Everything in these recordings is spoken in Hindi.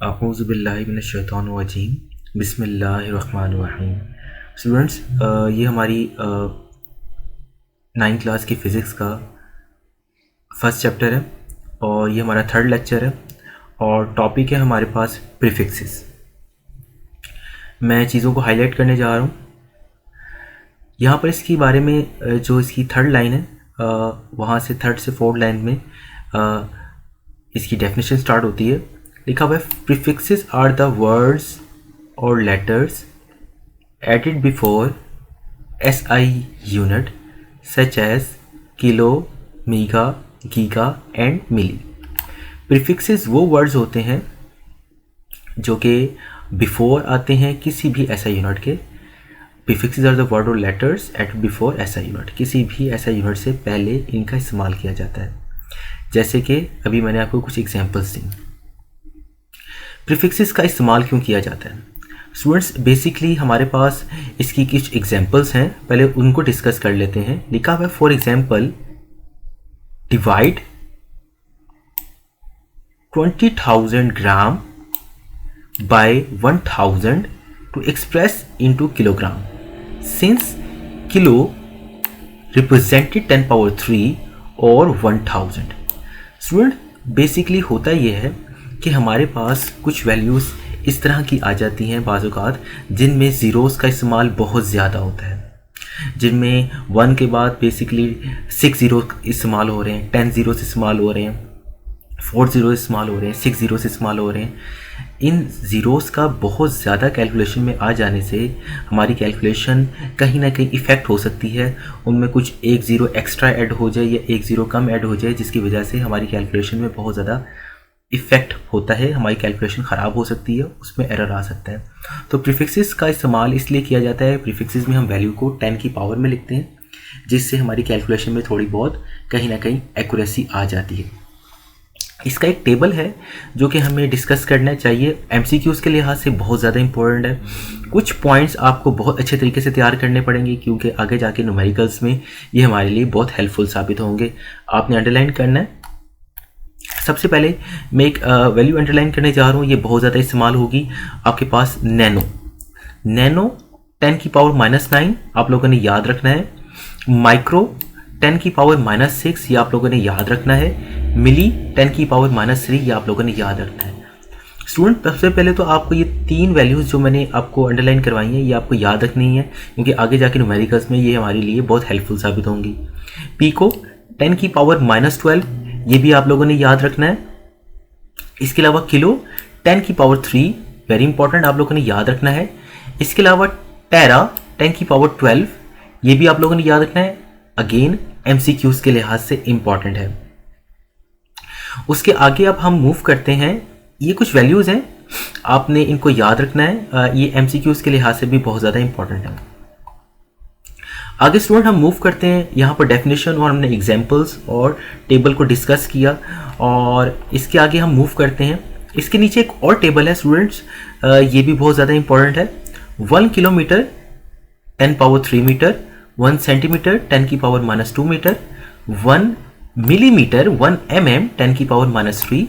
अऊज़ु बिल्लाहि मिनश्शैतानिर्रजीम बिस्मिल्लाहिर्रहमानिर्रहीम। स्टूडेंट्स, ये हमारी 9th क्लास की फ़िज़िक्स का फर्स्ट चैप्टर है और ये हमारा थर्ड लेक्चर है और टॉपिक है हमारे पास प्रीफिक्सेस। मैं चीज़ों को हाईलाइट करने जा रहा हूँ। यहाँ पर इसके बारे में जो इसकी थर्ड लाइन है, वहाँ से थर्ड से फोर्थ लाइन में इसकी डेफिनेशन स्टार्ट होती है। लिखा हुआ है, प्रीफिक्सेस आर द वर्ड्स और letters added before SI unit such as kilo, mega, giga and milli. Prefixes वो वर्ड्स होते हैं जो कि बिफोर आते हैं किसी भी एसआई यूनिट के। प्रीफिक्सेस आर द वर्ड और letters added before SI unit. किसी भी एसआई यूनिट से पहले इनका इस्तेमाल किया जाता है। जैसे कि अभी मैंने आपको कुछ एग्जांपल्स दी। प्रीफिक्सेस का इस्तेमाल क्यों किया जाता है? स्टूडेंट्स, बेसिकली हमारे पास इसकी कुछ एग्जांपल्स हैं, पहले उनको डिस्कस कर लेते हैं। लिखा हुआ है, for example divide 20,000 gram by 1000 to express into kilogram since kilo represented 10 power 3 और 1000। स्टूडेंट, बेसिकली होता यह है कि हमारे पास कुछ वैल्यूज़ इस तरह की आ जाती हैं बाज़ औक़ात जिनमें ज़ीरोज़ का इस्तेमाल बहुत ज़्यादा होता है, जिनमें 1 के बाद बेसिकली 6 ज़ीरो इस्तेमाल हो रहे हैं, 10 ज़ीरोज़ इस्तेमाल हो रहे हैं, 4 ज़ीरो इस्तेमाल हो रहे हैं, 6 ज़ीरोज़ इस्तेमाल हो रहे हैं। इन ज़ीरोज़ का बहुत ज़्यादा कैलकुलेशन में आ जाने से हमारी कैलकुलेशन कहीं ना कहीं इफ़ेक्ट हो सकती है। उनमें कुछ 1 ज़ीरो एक्स्ट्रा ऐड हो जाए या 1 ज़ीरो कम ऐड हो जाए, जिसकी वजह से हमारी कैलकुलेशन में बहुत ज़्यादा इफ़ेक्ट होता है, हमारी कैलकुलेशन ख़राब हो सकती है, उसमें एरर आ सकता है। तो प्रीफिक्सेस का इस्तेमाल इसलिए किया जाता है। प्रीफिक्सेस में हम वैल्यू को 10 की पावर में लिखते हैं, जिससे हमारी कैलकुलेशन में थोड़ी बहुत कहीं ना कहीं एक्यूरेसी आ जाती है। इसका एक टेबल है जो कि हमें डिस्कस करना चाहिए। एमसीक्यूज़ के लिहाज से बहुत ज़्यादा इंपॉर्टेंट है। कुछ पॉइंट्स आपको बहुत अच्छे तरीके से तैयार करने पड़ेंगे, क्योंकि आगे जाके न्यूमेरिकल्स में ये हमारे लिए बहुत हेल्पफुल साबित होंगे। आपने अंडरलाइन करना है। सबसे पहले मैं एक वैल्यू अंडरलाइन करने जा रहा हूँ, ये बहुत ज़्यादा इस्तेमाल होगी आपके पास। नैनो 10 की पावर -9 आप लोगों ने याद रखना है। माइक्रो 10 की पावर -6 ये आप लोगों ने याद रखना है। मिली 10 की पावर -3 ये आप लोगों ने याद रखना है। स्टूडेंट, सबसे पहले तो आपको ये 3 वैल्यूज़ जो मैंने आपको अंडरलाइन करवाई हैं ये आपको याद रखनी है, क्योंकि आगे जाके न्यूमेरिकल्स में ये हमारे लिए बहुत हेल्पफुल साबित होंगी। पीको 10 की पावर -12 ये भी आप लोगों ने याद रखना है। इसके अलावा किलो 10 की पावर 3 वेरी इंपॉर्टेंट आप लोगों ने याद रखना है। इसके अलावा टेरा 10 की पावर 12 ये भी आप लोगों ने याद रखना है। अगेन एमसीक्यूज़ के लिहाज से इंपॉर्टेंट है। उसके आगे अब हम मूव करते हैं। ये कुछ वैल्यूज़ हैं, आपने इनको याद रखना है। ये एमसीक्यूज़ के लिहाज से भी बहुत ज़्यादा इंपॉर्टेंट है। आगे स्टूडेंट हम मूव करते हैं। यहाँ पर डेफिनेशन और हमने एग्जांपल्स और टेबल को डिस्कस किया और इसके आगे हम मूव करते हैं। इसके नीचे एक और टेबल है स्टूडेंट्स, ये भी बहुत ज़्यादा इंपॉर्टेंट है। 1 किलोमीटर 10 पावर 3 मीटर, 1 सेंटीमीटर 10 की पावर -2 मीटर, 1 मिलीमीटर 1 mm 10 की पावर -3,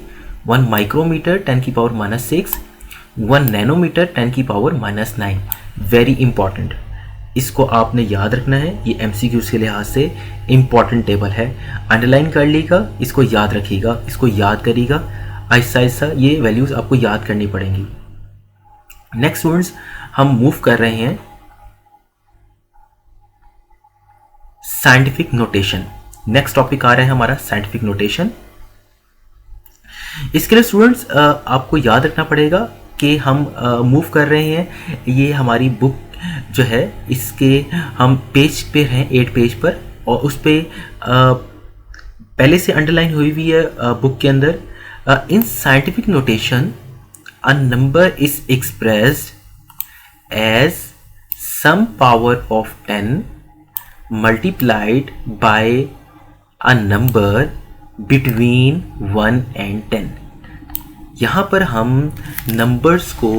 1 माइक्रोमीटर 10 की पावर -6, 1 नैनोमीटर 10 की पावर -9। वेरी इंपॉर्टेंट, इसको आपने याद रखना है। ये एमसीक्यूज़ के लिहाज से इंपॉर्टेंट टेबल है। अंडरलाइन कर लीजिएगा, इसको याद रखिएगा, इसको याद करिएगा। आहिस्ता आहिस्ता ये वैल्यूज़ आपको याद करनी पड़ेंगी। नेक्स्ट स्टूडेंट्स हम मूव कर रहे हैं साइंटिफिक नोटेशन। नेक्स्ट टॉपिक आ रहा है हमारा साइंटिफिक नोटेशन। इसके लिए स्टूडेंट्स आपको याद रखना पड़ेगा कि हम मूव कर रहे हैं। ये हमारी बुक जो है इसके हम पेज पे हैं 8 पेज पर, और उस पे पहले से अंडरलाइन हुई हुई है बुक के अंदर। In scientific notation a number is expressed as some power of 10 multiplied by a number between 1 and 10। यहाँ पर हम नंबर्स को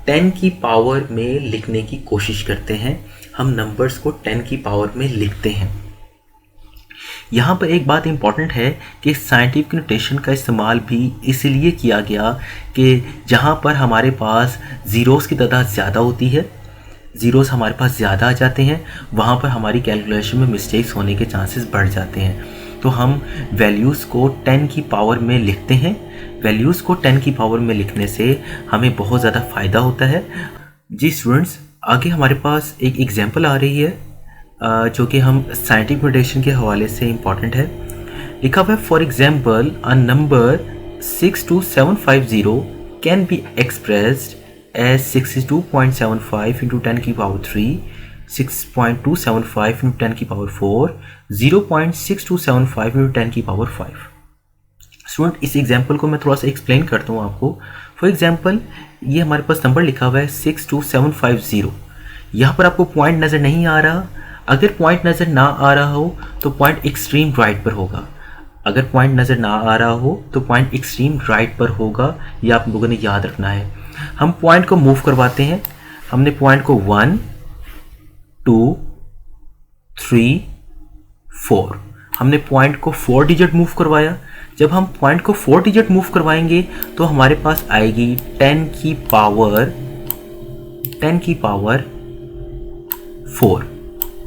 10 की पावर में लिखने की कोशिश करते हैं। हम नंबर्स को 10 की पावर में लिखते हैं। यहाँ पर एक बात इम्पॉर्टेंट है कि साइंटिफिक नोटेशन का इस्तेमाल भी इसलिए किया गया कि जहाँ पर हमारे पास ज़ीरोज़ की तादाद ज़्यादा होती है, ज़ीरोज़ हमारे पास ज़्यादा आ जाते हैं, वहाँ पर हमारी कैलकुलेशन में मिस्टेक्स होने के चांसेस बढ़ जाते हैं। तो हम वैल्यूज़ को 10 की पावर में लिखते हैं। वैल्यूज़ को 10 की पावर में लिखने से हमें बहुत ज़्यादा फ़ायदा होता है। जी स्टूडेंट्स, आगे हमारे पास एक एग्जांपल आ रही है जो कि हम साइंटिफिक नोटेशन के हवाले से इम्पॉर्टेंट है। लिखा हुआ है, for example a number 62750 can be expressed as 62.75 into 10 की पावर 3, 6.275 इंटू 10 की पावर 4, 0.6275 इंटू 10 की पावर 5। स्टूडेंट, इस एग्जाम्पल को मैं थोड़ा सा एक्सप्लेन करता हूँ आपको। फॉर एग्जाम्पल, ये हमारे पास नंबर लिखा हुआ है 62750। यहाँ पर आपको पॉइंट नज़र नहीं आ रहा। अगर पॉइंट नज़र ना आ रहा हो तो पॉइंट एक्सट्रीम राइट पर होगा। अगर पॉइंट नज़र ना आ रहा हो तो पॉइंट एक्सट्रीम राइट पर होगा। ये आप लोगों ने याद रखना है। हम पॉइंट को मूव करवाते हैं। हमने पॉइंट को 1, 2, 3, 4, हमने पॉइंट को 4 डिजिट मूव करवाया। जब हम पॉइंट को 4 डिजिट मूव करवाएंगे तो हमारे पास आएगी 10 की पावर 4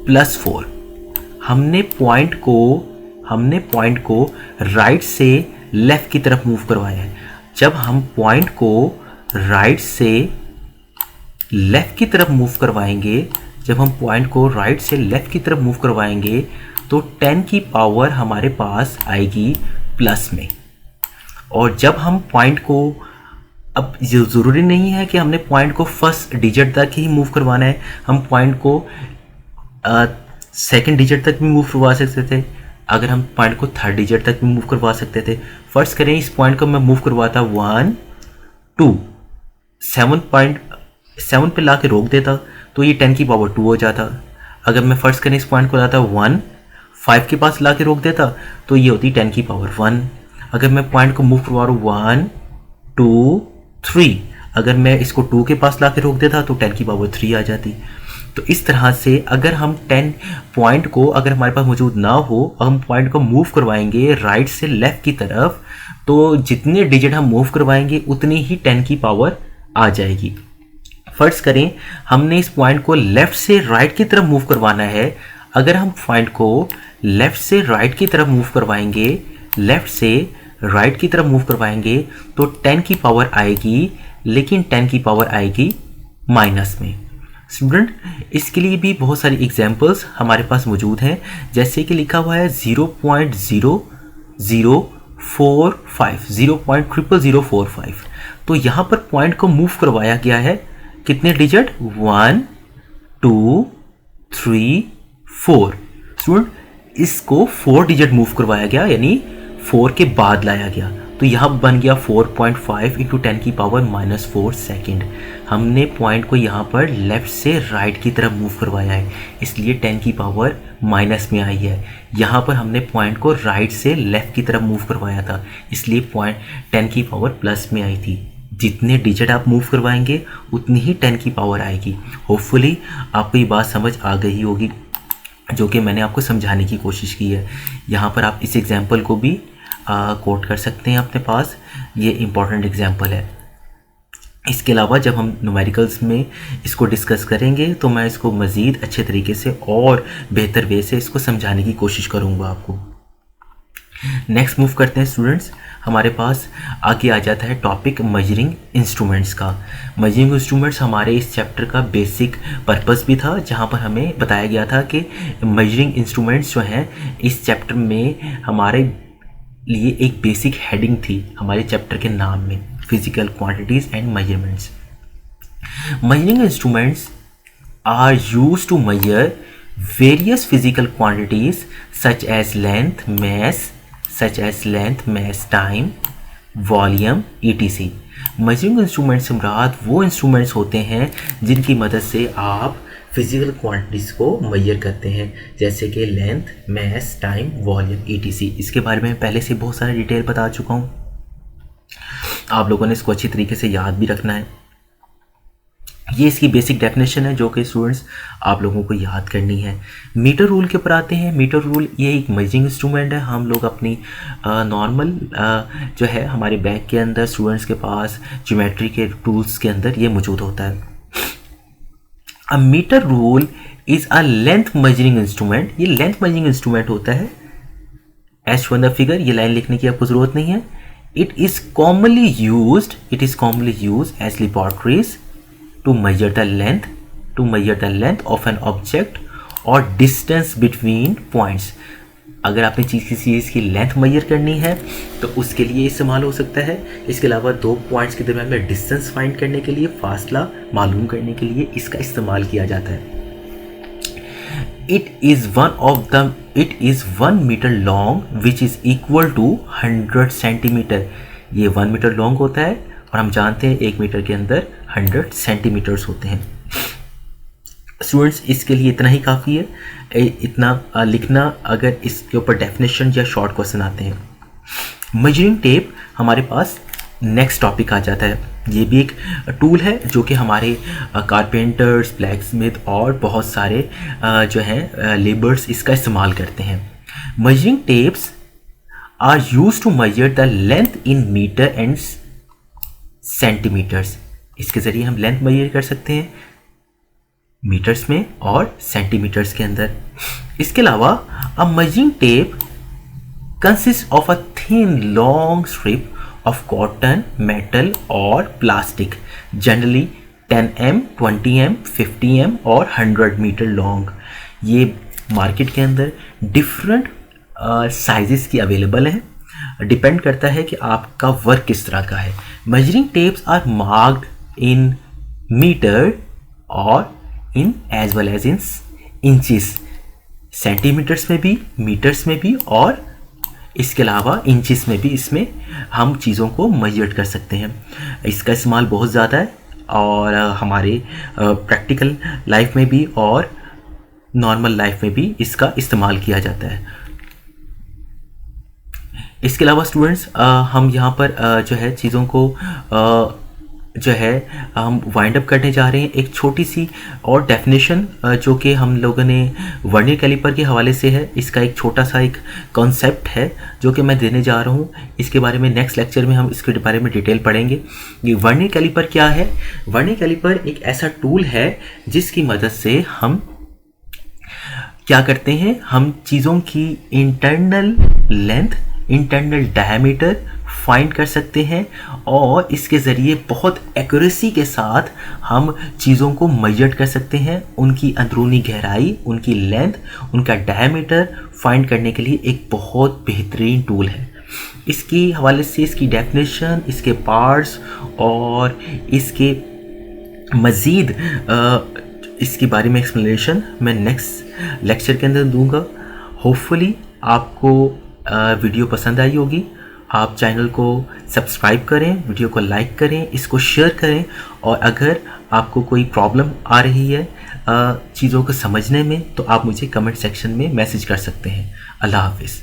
प्लस 4। हमने पॉइंट को राइट से लेफ्ट की तरफ मूव करवाया है। जब हम पॉइंट को राइट से लेफ्ट की तरफ मूव करवाएंगे तो 10 की पावर हमारे पास आएगी प्लस में। और जब हम पॉइंट को, अब ज़रूरी नहीं है कि हमने पॉइंट को फर्स्ट डिजिट तक ही मूव करवाना है, हम पॉइंट को सेकंड डिजिट तक भी मूव करवा सकते थे। अगर हम पॉइंट को थर्ड डिजिट तक भी मूव करवा सकते थे। फर्स्ट करें, इस पॉइंट को मैं मूव करवाता 1, 2, 7 पे ला के रोक देता तो ये 10 की पावर 2 हो जाता। अगर मैं फर्स्ट करें, इस पॉइंट को लाता 1, 5 के पास ला के रोक देता तो ये होती 10 की पावर 1। अगर मैं पॉइंट को मूव करवा रहा हूँ 1, 2, 3, अगर मैं इसको 2 के पास ला के रोक देता तो 10 की पावर 3 आ जाती। तो इस तरह से अगर हम 10 पॉइंट को, अगर हमारे पास मौजूद ना हो, हम पॉइंट को मूव करवाएंगे राइट से लेफ्ट की तरफ, तो जितने डिजिट हम मूव करवाएंगे उतनी ही 10 की पावर आ जाएगी। फर्ज करें हमने इस पॉइंट को लेफ्ट से राइट की तरफ मूव करवाना है। अगर हम पॉइंट को लेफ्ट से राइट की तरफ मूव करवाएंगे तो 10 की पावर आएगी, लेकिन 10 की पावर आएगी माइनस में। स्टूडेंट, इसके लिए भी बहुत सारी एग्जांपल्स हमारे पास मौजूद हैं। जैसे कि लिखा हुआ है 0.0045 तो यहाँ पर पॉइंट को मूव करवाया गया है कितने डिजिट, 1, 2, 3, 4। स्टूडेंट, इसको 4 डिजिट मूव करवाया गया, यानी 4 के बाद लाया गया, तो यहाँ बन गया 4.5 इंटू 10 की पावर -4 सेकेंड। हमने पॉइंट को यहाँ पर लेफ्ट से राइट की तरफ मूव करवाया है, इसलिए 10 की पावर माइनस में आई है। यहाँ पर हमने पॉइंट को राइट से लेफ्ट की तरफ मूव करवाया था, इसलिए पॉइंट 10 की पावर प्लस में आई थी। जितने डिजिट आप मूव करवाएंगे उतनी ही 10 की पावर आएगी। होपफुली आपको ये बात समझ आ गई होगी, जो कि मैंने आपको समझाने की कोशिश की है। यहाँ पर आप इस एग्जाम्पल को भी कोट कर सकते हैं अपने पास, ये इम्पॉर्टेंट एग्जाम्पल है। इसके अलावा जब हम न्यूमेरिकल्स में इसको डिस्कस करेंगे तो मैं इसको मज़ीद अच्छे तरीके से और बेहतर वे से इसको समझाने की कोशिश करूँगा आपको। नेक्स्ट मूव करते हैं स्टूडेंट्स, हमारे पास आगे आ जाता है टॉपिक मेजरिंग इंस्ट्रूमेंट्स का। मेजरिंग इंस्ट्रूमेंट्स हमारे इस चैप्टर का बेसिक पर्पस भी था, जहाँ पर हमें बताया गया था कि मेजरिंग इंस्ट्रूमेंट्स जो हैं इस चैप्टर में हमारे लिए एक बेसिक हेडिंग थी हमारे चैप्टर के नाम में, physical quantities and measurements. Measuring instruments are used to measure various physical quantities such as length, mass, time, volume, etc. Measuring instrument से मुराद वो इंस्ट्रूमेंट्स होते हैं जिनकी मदद से आप फिजिकल क्वांटिटीज़ को मेजर करते हैं, जैसे कि length, mass, time, volume, etc. इसके बारे में पहले से बहुत सारा डिटेल बता चुका हूँ, आप लोगों ने इसको अच्छी तरीके से याद भी रखना है। ये इसकी बेसिक डेफिनेशन है जो कि स्टूडेंट्स आप लोगों को याद करनी है। मीटर रूल के ऊपर आते हैं। मीटर रूल ये एक मेजरिंग इंस्ट्रूमेंट है। हम लोग अपनी नॉर्मल जो है हमारे बैग के अंदर स्टूडेंट्स के पास ज्योमेट्री के टूल्स के अंदर ये मौजूद होता है। A metre rule is a length measuring instrument. ये लेंथ मेजरिंग इंस्ट्रूमेंट होता है। एज शोन द फिगर, ये लाइन लिखने की आपको जरूरत नहीं है। It is commonly used as laboratories to measure the length of an object or distance between points। अगर आपने किसी चीज़ की लेंथ मेजर करनी है तो उसके लिए इस्तेमाल हो सकता है। इसके अलावा दो पॉइंट्स के दरम्यान में डिस्टेंस फाइंड करने के लिए, फासला मालूम करने के लिए इसका इस्तेमाल किया जाता है। It is 1 metre long which is equal to 100 centimetre. ये 1 मीटर लॉन्ग होता है और हम जानते हैं 1 मीटर के अंदर 100 सेंटीमीटर्स होते हैं। स्टूडेंट्स इसके लिए इतना ही काफ़ी है, इतना लिखना। अगर इसके ऊपर डेफिनेशन या शॉर्ट क्वेश्चन आते हैं। मेजरिंग टेप हमारे पास नेक्स्ट टॉपिक आ जाता है। ये भी एक टूल है जो कि हमारे कारपेंटर्स, ब्लैकस्मिथ और बहुत सारे जो हैं लेबर्स इसका इस्तेमाल करते हैं। Measuring tapes are used to measure the length in metre and centimetres. इसके ज़रिए हम लेंथ मेजर कर सकते हैं मीटर्स में और सेंटीमीटर्स के अंदर। इसके अलावा a measuring tape consist of a thin long strip of cotton, metal और plastic, generally 10 mm, 20 mm, 50 mm और 100 मीटर लॉन्ग। ये मार्केट के अंदर डिफरेंट साइजेस की अवेलेबल हैं। डिपेंड करता है कि आपका वर्क किस तरह का है। Measuring tapes are marked in metre और in as well as in inches, centimetres में भी, मीटर्स में भी और इसके अलावा इंचेस में भी इसमें हम चीज़ों को मेजर कर सकते हैं। इसका इस्तेमाल बहुत ज़्यादा है और हमारे प्रैक्टिकल लाइफ में भी और नॉर्मल लाइफ में भी इसका इस्तेमाल किया जाता है। इसके अलावा स्टूडेंट्स हम यहाँ पर जो है चीज़ों को जो है हम वाइंड अप करने जा रहे हैं। एक छोटी सी और डेफिनेशन जो कि हम लोगों ने वर्नियर कैलिपर के हवाले से है। इसका एक छोटा सा एक कॉन्सेप्ट है जो कि मैं देने जा रहा हूँ। इसके बारे में नेक्स्ट लेक्चर में हम इसके बारे में डिटेल पढ़ेंगे। ये वर्नियर कैलिपर क्या है? वर्नियर कैलिपर एक ऐसा टूल है जिसकी मदद से हम क्या करते हैं, हम चीज़ों की internal length, internal diameter find कर सकते हैं और इसके ज़रिए बहुत एक्यूरेसी के साथ हम चीज़ों को मेजर कर सकते हैं। उनकी अंदरूनी गहराई, उनकी लेंथ, उनका डायमीटर फाइंड करने के लिए एक बहुत बेहतरीन टूल है। इसकी हवाले से इसकी डेफिनेशन, इसके पार्ट्स और इसके मज़ीद इसके बारे में एक्सप्लेनेशन मैं नेक्स्ट लेक्चर के अंदर दूंगा। होपफुली आपको वीडियो पसंद आई होगी। आप चैनल को सब्सक्राइब करें, वीडियो को लाइक करें, इसको शेयर करें और अगर आपको कोई प्रॉब्लम आ रही है चीज़ों को समझने में तो आप मुझे कमेंट सेक्शन में मैसेज कर सकते हैं। अल्लाह हाफिज़।